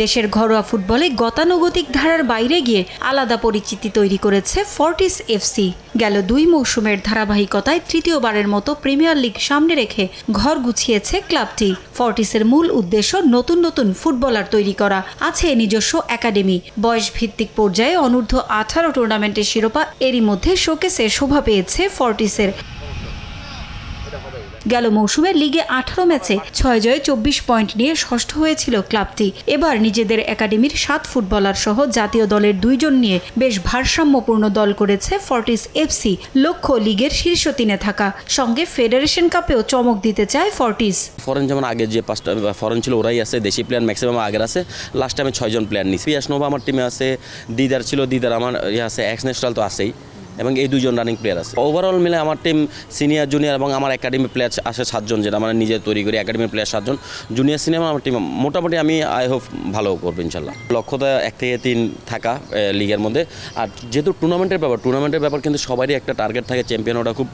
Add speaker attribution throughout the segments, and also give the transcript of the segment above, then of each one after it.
Speaker 1: দেশের ঘরোয়া ফুটবলে গতানুগতিক ধারার বাইরে গিয়ে আলাদা পরিচিতি তৈরি করেছে ফর্টিস এফসি। গেল 2 মৌসুমের ধারাবাহিকতায় তৃতীয়বারের মতো প্রিমিয়ার লিগ সামনে রেখে ঘর গুছিয়েছে ক্লাবটি। ফর্টিসের মূল উদ্দেশ্য নতুন নতুন ফুটবলার তৈরি করা। আছে নিজস্ব একাডেমি। বয়স ভিত্তিক পর্যায়ে অনূর্ধ্ব 18 টুর্নামেন্টের শিরোপা এরই মধ্যে শোকেসে শোভা পেয়েছে ফর্টিসের। গেল মৌসুমে লিগে 18 ম্যাচে 6 জয়ে 24 পয়েন্ট নিয়ে ষষ্ঠ হয়েছিল ক্লাবটি। এবার নিজেদের একাডেমির 7 ফুটবলার সহ জাতীয় দলের 2 জন নিয়ে বেশ ভারসাম্যপূর্ণ দল করেছে ফর্টিস এফসি। লক্ষ্য লিগের শীর্ষ 3-এ থাকা, সঙ্গে ফেডারেশন কাপেও চমক দিতে চায় ফর্টিস।
Speaker 2: ফরেন যেমন আগে যে 5টা ফরেন ছিল ওরাই আছে, দেশি প্লেয়ার ম্যাক্সিমাম আগের আছে। লাস্ট টাইমে 6 জন প্লেয়ার নিয়েছি। পিয়াসনোভা আমার টিমে আছে, দিদার ছিল, দিদার আমার আছে, এক্স ন্যাশনাল তো আছেই, এবং এই 2 জন রানিং প্লেয়ার আছে। ওভারঅল মিলে আমার টিম সিনিয়র জুনিয়র এবং আমার একাডেমি প্লেয়ার আসে 7 জন, যেটা আমরা নিজে তৈরি করি। একাডেমির প্লেয়ার 7 জন, জুনিয়র সিনিয়র আমার টিম মোটামুটি আমি আই হোপ ভালো করবো ইনশাল্লাহ। লক্ষ্যটা 1 থেকে 3 থাকা লিগের মধ্যে। আর যেহেতু টুর্নামেন্টের ব্যাপার কিন্তু সবারই একটা টার্গেট থাকে, চ্যাম্পিয়ন ওটা খুব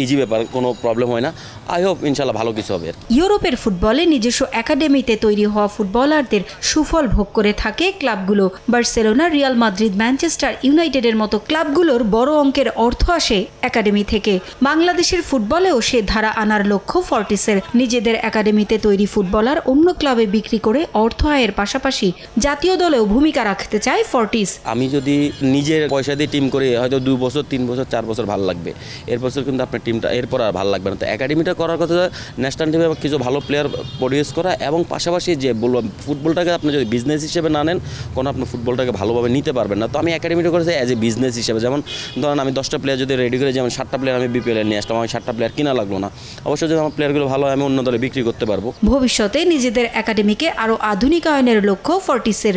Speaker 2: ইজি ব্যাপার, কোনো প্রবলেম হয় না। আই হোপ ইনশাল্লাহ ভালো কিছু হবে।
Speaker 1: ইউরোপের ফুটবলে নিজস্ব একাডেমিতে তৈরি হওয়া ফুটবলারদের সুফল ভোগ করে থাকে ক্লাবগুলো। বার্সেলোনা, রিয়াল মাদ্রিদ, ম্যানচেস্টার ইউনাইটেডের মতো ক্লাবগুলোর বড় অঙ্কের অর্থ আসে একাডেমি থেকে। বাংলাদেশের ফুটবলেও সে ধারা আনার লক্ষ্য ফর্টিসের। নিজেদের একাডেমিতে তৈরি ফুটবলার অন্য ক্লাবে বিক্রি করে অর্থ আয়ের পাশাপাশি জাতীয় দলেও ভূমিকা রাখতে চায় ফর্টিস।
Speaker 2: আমি যদি নিজের পয়সা দিয়ে টিম করি, হয়তো 2 বছর 3 বছর 4 বছর ভালো লাগবে, এরপর কিন্তু আপনার টিমটা এরপর আর ভালো লাগবে না। তো একাডেমিটা করার কথা ন্যাশনাল টিমে কিছু ভালো প্লেয়ার প্রডিউস করা, এবং পাশাপাশি যে বলবো ফুটবলটাকে আপনি যদি বিজনেস হিসেবে না নেন, কোনো আপনি ফুটবলটাকে ভালোভাবে নিতে পারবেন না। তো আমি একাডেমিটা করেছি অ্যাজ এ বিজনেস হিসেবে। যেমন ধরেন আমি 10টা প্লেয়ার যদি রেডি করে, যেমন 7টা প্লেয়ার আমি বিপিএলে নিয়ে আসলাম, আমি 7টা প্লেয়ার কিনা লাগলো না। অবশ্যই যদি আমার প্লেয়ারগুলো ভালো হয় আমি অন্য দলে বিক্রি করতে পারবো।
Speaker 1: ভবিষ্যতে নিজেদের একাডেমিকে আরও আধুনিকায়নের লক্ষ্য ফর্টিসের।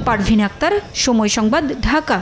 Speaker 1: পারভিন আক্তার, সময় সংবাদ, ঢাকা।